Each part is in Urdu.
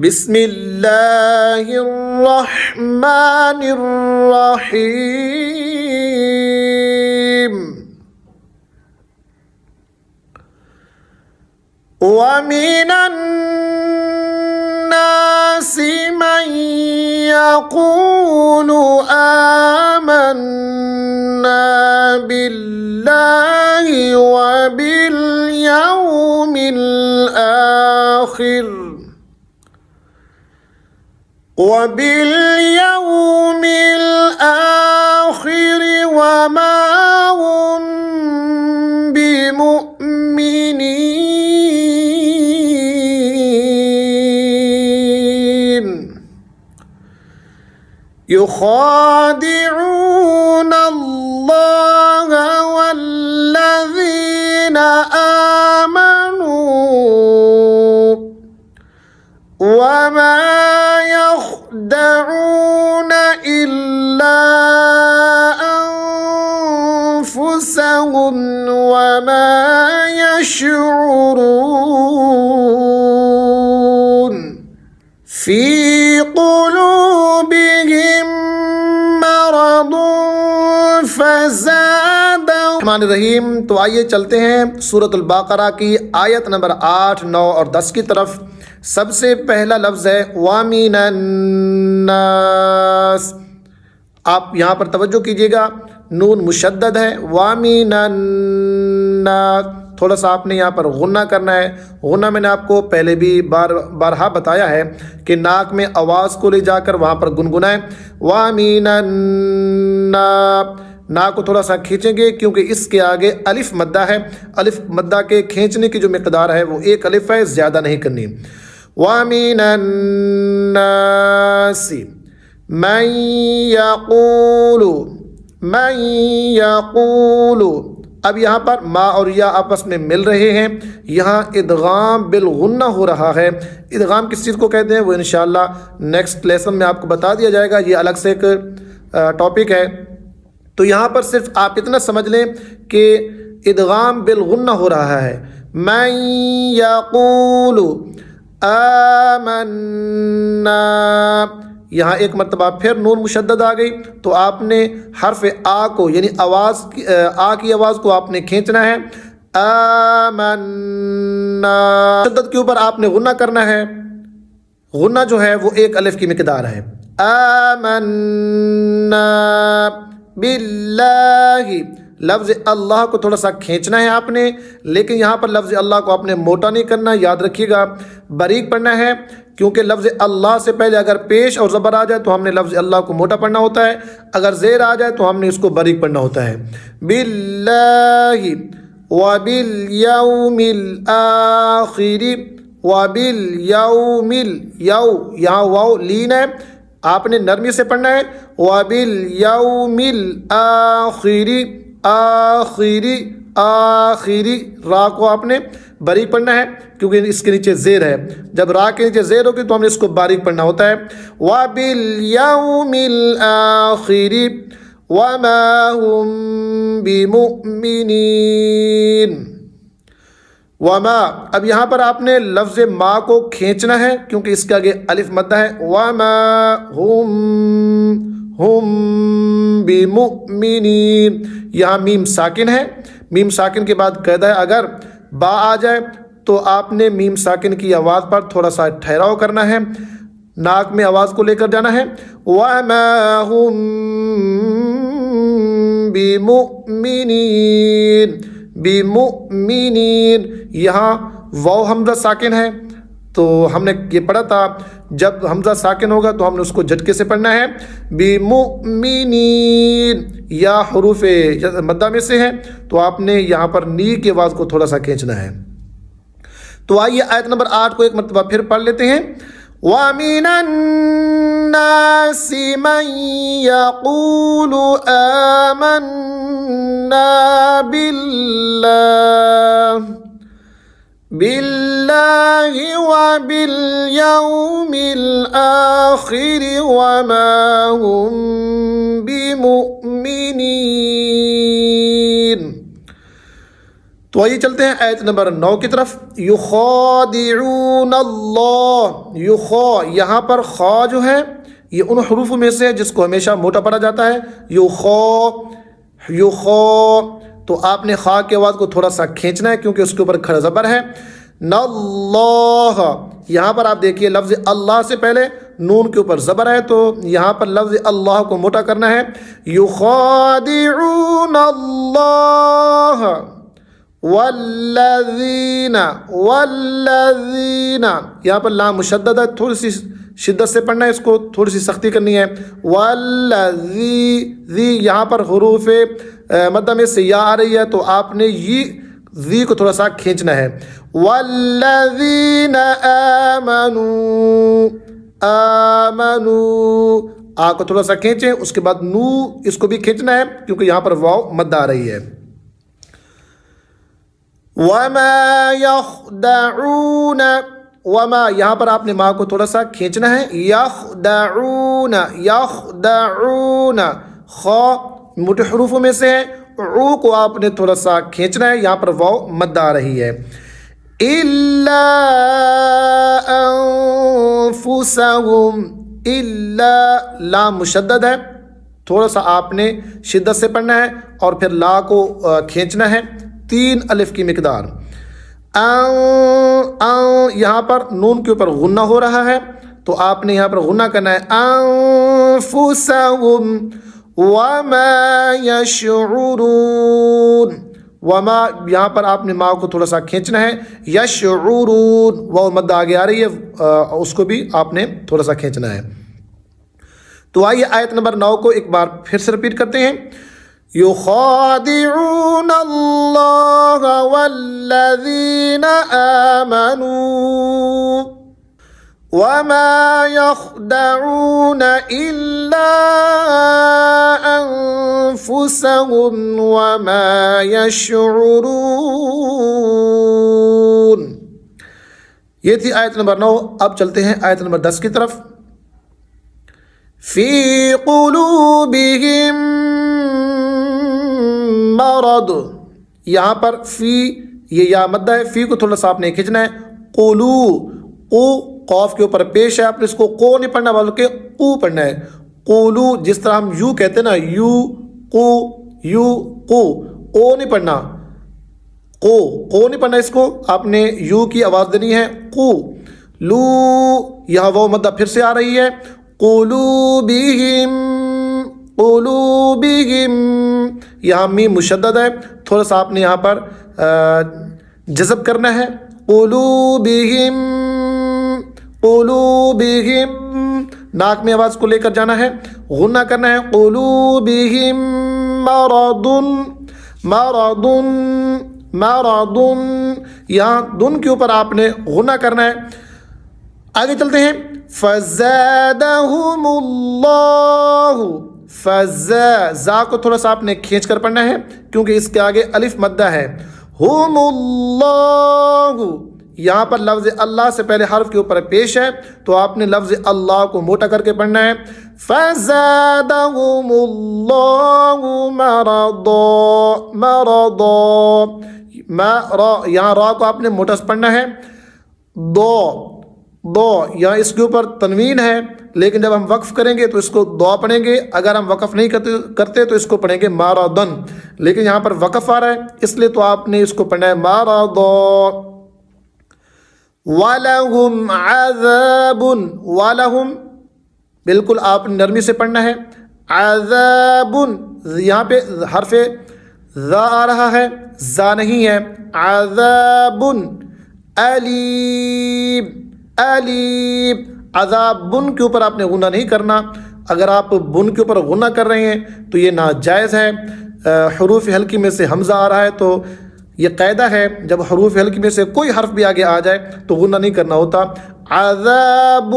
بسم اللہ الرحمن الرحیم وَمِنَ النَّاسِ مَن يَقُولُ آمَنَّا بِاللَّهِ وَبِالْيَوْمِ الْآخِرِ وَمَا هُمْ بِمُؤْمِنِينَ يُخَادِعُونَ اللَّهَ وَالَّذِينَ آمَنُوا وَمَا يَخْدَعُونَ إِلَّا أَنفُسَهُمْ وَمَا يَشْعُرُونَ فِي قُلُوبِهِم مَّرَضٌ فَزَادَهُمْ الرحمن الرحیم۔ تو آئیے چلتے ہیں سورۃ البقرہ کی آیت نمبر 8، 9 اور 10 کی طرف۔ سب سے پہلا لفظ ہے وَمِنَ النَّاسِ۔ آپ یہاں پر توجہ کیجیے گا، نون مشدد ہے، وَمِنَ النَّاسِ۔ تھوڑا سا آپ نے یہاں پر غنہ کرنا ہے۔ غنہ میں نے آپ کو پہلے بھی بارہا بتایا ہے کہ ناک میں آواز کو لے جا کر وہاں پر گنگنائیں، وَمِنَ النَّاسِ۔ ناک کو تھوڑا سا کھینچیں گے کیونکہ اس کے آگے الف مدہ ہے۔ الف مدہ کے کھینچنے کی جو مقدار ہے وہ ایک الف ہے، زیادہ نہیں کرنی۔ وَمِنَ النَّاسِ مَن يَقُولُ۔ اب یہاں پر ما اور یا آپس میں مل رہے ہیں، یہاں ادغام بالغنہ ہو رہا ہے۔ ادغام کس چیز کو کہتے ہیں وہ انشاءاللہ نیکسٹ لیسن میں آپ کو بتا دیا جائے گا، یہ الگ سے ایک ٹاپک ہے۔ تو یہاں پر صرف آپ اتنا سمجھ لیں کہ ادغام بالغنہ ہو رہا ہے۔ من یقول آمنا، یہاں ایک مرتبہ پھر نون مشدد آ گئی، تو آپ نے حرف آ کو یعنی آواز آ کی آواز کو آپ نے کھینچنا ہے۔ آمنا مشدد کے اوپر آپ نے غنہ کرنا ہے۔ غنہ جو ہے وہ ایک الف کی مقدار ہے۔ آمنا باللہ، لفظ اللہ کو تھوڑا سا کھینچنا ہے آپ نے، لیکن یہاں پر لفظ اللہ کو آپ نے موٹا نہیں کرنا، یاد رکھیے گا، باریک پڑھنا ہے، کیونکہ لفظ اللہ سے پہلے اگر پیش اور زبر آ جائے تو ہم نے لفظ اللہ کو موٹا پڑھنا ہوتا ہے، اگر زیر آ جائے تو ہم نے اس کو باریک پڑھنا ہوتا ہے۔ باللہ وبالیوم الآخر، وبالیوم یہاں واو لین ہے، آپ نے نرمی سے پڑھنا ہے۔ وبالیوم الآخر، آخری را کو آپ نے باریک پڑھنا ہے کیونکہ اس کے نیچے زیر ہے۔ جب را کے نیچے زیر ہوگی تو ہم نے اس کو باریک پڑھنا ہوتا ہے۔ وبالیوم الآخر وما هم بمؤمنین۔ وما، اب یہاں پر آپ نے لفظ ما کو کھینچنا ہے کیونکہ اس کے آگے الف مدہ ہے۔ وما هم بمؤمنین، یہاں میم ساکن ہے، میم ساکن کے بعد قاعدہ ہے اگر با آ جائے تو آپ نے میم ساکن کی آواز پر تھوڑا سا ٹھہراؤ کرنا ہے، ناک میں آواز کو لے کر جانا ہے۔ وما هم بمؤمنین، بمؤمنین، یہاں واو حمزہ ساکن ہے، تو ہم نے یہ پڑھا تھا جب حمزہ ساکن ہوگا تو ہم نے اس کو جھٹکے سے پڑھنا ہے۔ بمؤمنین، یا حروف مدہ میں سے ہے تو آپ نے یہاں پر نی کی آواز کو تھوڑا سا کھینچنا ہے۔ تو آئیے آیت نمبر 8 کو ایک مرتبہ پھر پڑھ لیتے ہیں۔ وَمِنَ النَّاسِ مَن يَقُولُ آمَنَّا بِاللَّهِ وَبِالْيَوْمِ الْآخِرِ وَمَا هُمْ بِمُؤْمِنِينَ۔ تو آئیے چلتے ہیں آیت نمبر 9 کی طرف. یخادعون اللہ، یہاں پر خا جو ہے یہ ان حروف میں سے ہے جس کو ہمیشہ موٹا پڑھا جاتا ہے. یخا، تو آپ نے خا کی آواز کو تھوڑا سا کھینچنا ہے کیونکہ اس کے اوپر کھڑا زبر ہے. ناللہ، یہاں پر آپ دیکھیے لفظ اللہ سے پہلے نون کے اوپر زبر ہے، تو یہاں پر لفظ اللہ کو موٹا کرنا ہے. یخادعون اللہ والذین، یہاں پر لام مشدد ہے، تھوڑی سی شدت سے پڑھنا ہے، اس کو تھوڑی سی سختی کرنی ہے. والذی، یہاں پر حروف مدہ میں سے یا آ رہی ہے تو آپ نے یہ ذی کو تھوڑا سا کھینچنا ہے. والذین آمنوا، آ کو تھوڑا سا کھینچیں، اس کے بعد نو اس کو بھی کھینچنا ہے کیونکہ یہاں پر واو مد آ رہی ہے. وما یخدعون، وما یہاں پر آپ نے ماں کو تھوڑا سا کھینچنا ہے. یخدعون، خا موٹے حروفوں میں سے ہے، عو کو آپ نے تھوڑا سا کھینچنا ہے، یہاں پر واو مد آ رہی ہے. الا انفسہم، الا لام مشدد ہے، تھوڑا سا آپ نے شدت سے پڑھنا ہے اور پھر لا کو کھینچنا ہے 3 الف کی مقدار. یہاں پر نون کے اوپر غنہ ہو رہا ہے تو آپ نے یہاں پر غنہ کرنا ہے. انفسہم وما یشعرون، وما یہاں پر آپ نے ماں کو تھوڑا سا کھینچنا ہے. یشعرون، وہ مد آگے آ رہی ہے، اس کو بھی آپ نے تھوڑا سا کھینچنا ہے. تو آئیے آیت نمبر 9 کو ایک بار پھر سے رپیٹ کرتے ہیں. یخادعون اللہ والذین آمنوا وما یخدعون الا انفسهم وما یشعرون. یہ تھی آیت نمبر 9. اب چلتے ہیں آیت نمبر 10 کی طرف. فی قلوبہم مرض، یہاں پر فی یہ یا مدہ ہے، فی کو تھوڑا سا آپ نے کھینچنا ہے. قو قوف کے اوپر پیش ہے، آپ نے اس کو قو نہیں پڑھنا بلکہ قو پڑھنا ہے. قولو، جس طرح ہم یو کہتے ہیں نا، یو قو او نہیں پڑھنا، قو نہیں پڑھنا، اس کو آپ نے یو کی آواز دینی ہے. قو لو، یہاں وہ مدہ پھر سے آ رہی ہے. قلوبہم، یہاں میم مشدد ہے، تھوڑا سا آپ نے یہاں پر جذب کرنا ہے. قلوبہم، ناک میں آواز کو لے کر جانا ہے، غنہ کرنا ہے. قلوبہم مرض، یہاں دن کے اوپر آپ نے غنہ کرنا ہے. آگے چلتے ہیں. فزادہم اللہ، زا کو تھوڑا سا آپ نے کھینچ کر پڑھنا ہے کیونکہ اس کے آگے الف مدہ ہے. ہم اللہ، یہاں پر لفظ اللہ سے پہلے حرف کے اوپر پیش ہے تو آپ نے لفظ اللہ کو موٹا کر کے پڑھنا ہے. فزادہم اللہ مرضا، یہاں را کو آپ نے موٹا پڑھنا ہے. دو، یہاں اس کے اوپر تنوین ہے لیکن جب ہم وقف کریں گے تو اس کو دو پڑھیں گے، اگر ہم وقف نہیں کرتے تو اس کو پڑھیں گے مارادن، لیکن یہاں پر وقف آ رہا ہے اس لیے تو آپ نے اس کو پڑھنا ہے مارادو. وَلَهُمْ عَذَابٌ، وَلَهُمْ بالکل آپ نے نرمی سے پڑھنا ہے. عذاب، یہاں پہ حرف ذا آ رہا ہے، ذا نہیں ہے. عذاب علیم، عذاب بن کے اوپر آپ نے غنہ نہیں کرنا. اگر آپ بن کے اوپر غنہ کر رہے ہیں تو یہ ناجائز ہے. حروف حلقی میں سے حمزہ آ رہا ہے تو یہ قاعدہ ہے جب حروف حلقی میں سے کوئی حرف بھی آگے آ جائے تو غنہ نہیں کرنا ہوتا. عذاب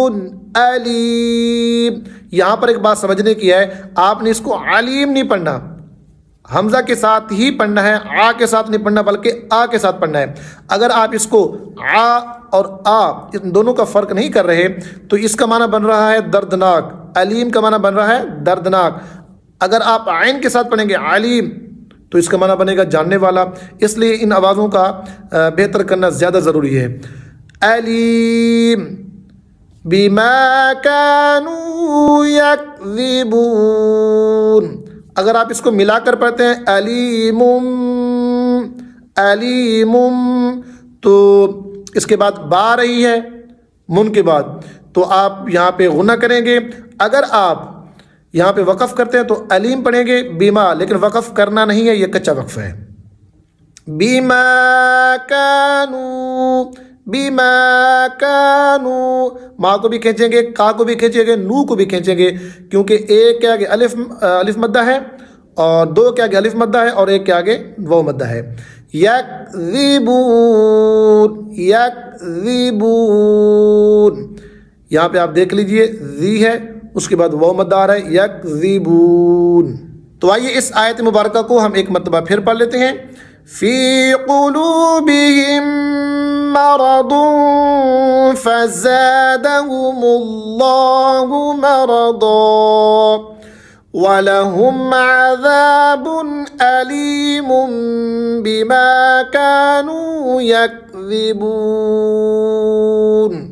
علیم، یہاں پر ایک بات سمجھنے کی ہے، آپ نے اس کو علیم نہیں پڑھنا، حمزہ کے ساتھ ہی پڑھنا ہے، آ کے ساتھ نہیں پڑھنا بلکہ آ کے ساتھ پڑھنا ہے. اگر آپ اس کو آ اور آ ان دونوں کا فرق نہیں کر رہے تو اس کا معنی بن رہا ہے دردناک، علیم کا معنی بن رہا ہے دردناک. اگر آپ عین کے ساتھ پڑھیں گے علیم تو اس کا معنی بنے گا جاننے والا، اس لیے ان آوازوں کا بہتر کرنا زیادہ ضروری ہے۔ علیم بما كانوا يكذبون، اگر آپ اس کو ملا کر پڑھتے ہیں علیم علیم تو اس کے بعد با آ رہی ہے من کے بعد، تو آپ یہاں پہ غنہ کریں گے۔ اگر آپ یہاں پہ وقف کرتے ہیں تو علیم پڑھیں گے بیما، لیکن وقف کرنا نہیں ہے، یہ کچا وقف ہے۔ بیما کانو، بیما کانو، ماں کو بھی کھینچیں گے، کا کو بھی کھینچیں گے، نو کو بھی کھینچیں گے، کیونکہ ایک کے آگے الف مدہ ہے اور دو کے آگے الف مدہ ہے اور ایک کے آگے واو مدہ ہے۔ یکذبون، یکذبون، یہاں پہ آپ دیکھ لیجئے ذی ہے، اس کے بعد واو مدہ آ رہا ہے، یکذبون۔ تو آئیے اس آیت مبارکہ کو ہم ایک مرتبہ پھر پڑھ لیتے ہیں۔ فی قلوبہم مرض فزادہم اللہ مرضا وَلَهُمْ عَذَابٌ أَلِيمٌ بِمَا كَانُوا يَكْذِبُونَ۔